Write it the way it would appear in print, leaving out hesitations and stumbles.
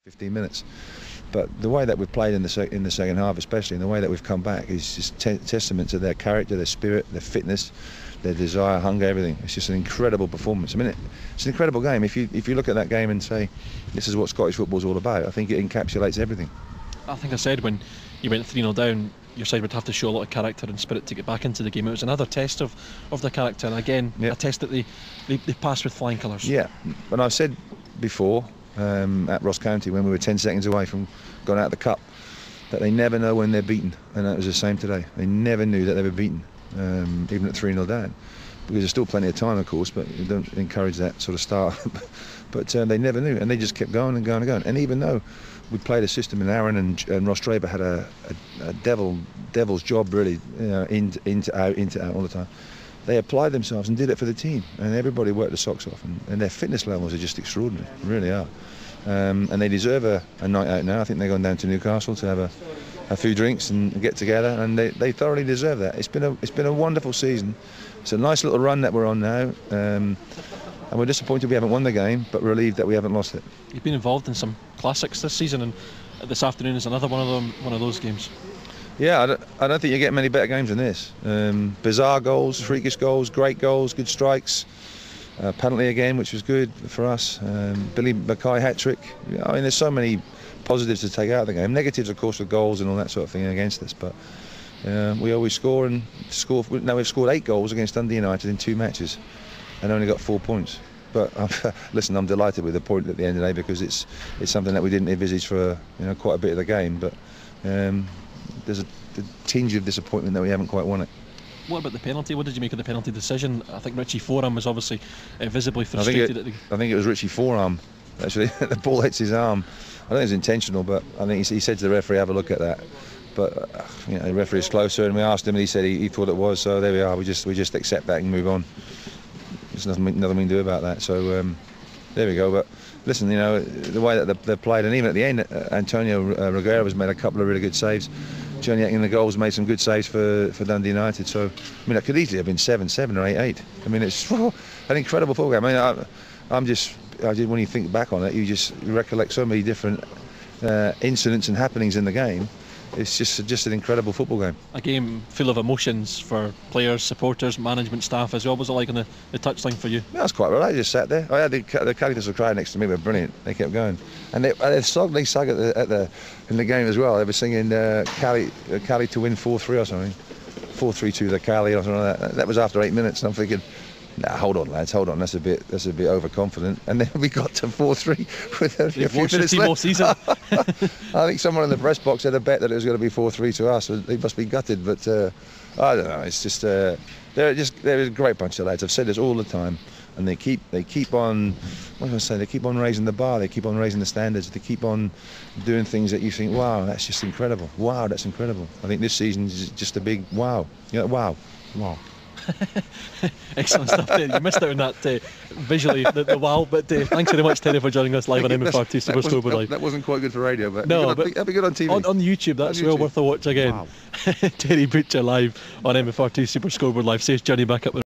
15 minutes. But the way that we've played in the second half, especially, and the way that we've come back, is just testament to their character, their spirit, their fitness, their desire, hunger, everything. It's just an incredible performance. I mean, it's an incredible game. If you look at that game and say, this is what Scottish football's all about, I think it encapsulates everything. I think I said when you went 3-0 down, your side would have to show a lot of character and spirit to get back into the game. It was another test of their character, and again, a test that they passed with flying colours. Yeah, and I've said before, at Ross County, when we were 10 seconds away from going out of the cup, that they never know when they're beaten, and that was the same today. They never knew that they were beaten, even at 3-0 down, because there's still plenty of time, of course, but you don't encourage that sort of start. But they never knew, and they just kept going and going and going. And even though we played a system, and Aaron and Ross Draper had a devil's job, really, you know, into out all the time, they applied themselves and did it for the team, and everybody worked their socks off, and their fitness levels are just extraordinary, really are. And they deserve a night out now. I think they're going down to Newcastle to have a few drinks and get together, and they thoroughly deserve that. It's been a wonderful season. It's a nice little run that we're on now, and we're disappointed we haven't won the game, but relieved that we haven't lost it. You've been involved in some classics this season, and this afternoon is another one of those games. Yeah, I don't think you get many better games than this. Bizarre goals, freakish goals, great goals, good strikes. Penalty again, which was good for us. Billy Mackay hat-trick. I mean, there's so many positives to take out of the game. Negatives, of course, with goals and all that sort of thing against us. But we always score and score. Now we've scored 8 goals against Dundee United in 2 matches, and only got 4 points. But listen, I'm delighted with the point at the end of the day, because it's something that we didn't envisage for quite a bit of the game. But there's a tinge of disappointment that we haven't quite won it. What about the penalty? What did you make of the penalty decision? I think Richie Forearm was obviously visibly frustrated. I think it was Richie Forearm, actually. The ball hits his arm. I don't think it was intentional, but I think he said to the referee, have a look at that. But the referee is closer, and we asked him, and he said he thought it was. So there we are. We just accept that and move on. There's nothing we can do about that. So there we go. But listen, the way that they've played, and even at the end, Antonio Reguera has made a couple of really good saves. Johnny in the goals made some good saves for Dundee United. So I mean, it could easily have been 7-7 or 8-8. I mean, it's an incredible football game. I mean, when you think back on it, you recollect so many different incidents and happenings in the game. It's just an incredible football game. A game full of emotions for players, supporters, management staff as well. What was it like on the touchline for you? Yeah, I was quite right. I just sat there. I had the Caledonians were crying next to me. They were brilliant. They kept going, and they sung in the game as well. They were singing Cali to win 4-3 or something, 4-3 to the Cali or something like that. That was after 8 minutes, and I'm thinking, nah, hold on, lads, hold on. That's a bit overconfident. And then we got to 4-3 with a few minutes left. Season. I think someone in the press box had a bet that it was going to be 4-3 to us. They must be gutted, but I don't know. It's just they're a great bunch of lads. I've said this all the time, and they keep on. What do I say? They keep on raising the bar. They keep on raising the standards. They keep on doing things that you think, wow, that's just incredible. Wow, that's incredible. I think this season is just a big wow. Wow. Excellent stuff, Terry. You missed out on that visually, the wow. But thanks very much, Terry, for joining us live on MFR2 Super Scoreboard Live. That wasn't quite good for radio, but no, that'd be good on TV. On YouTube, that's well worth a watch again. Wow. Terry Butcher live on MFR2 Super Scoreboard Live. Says Johnny back up with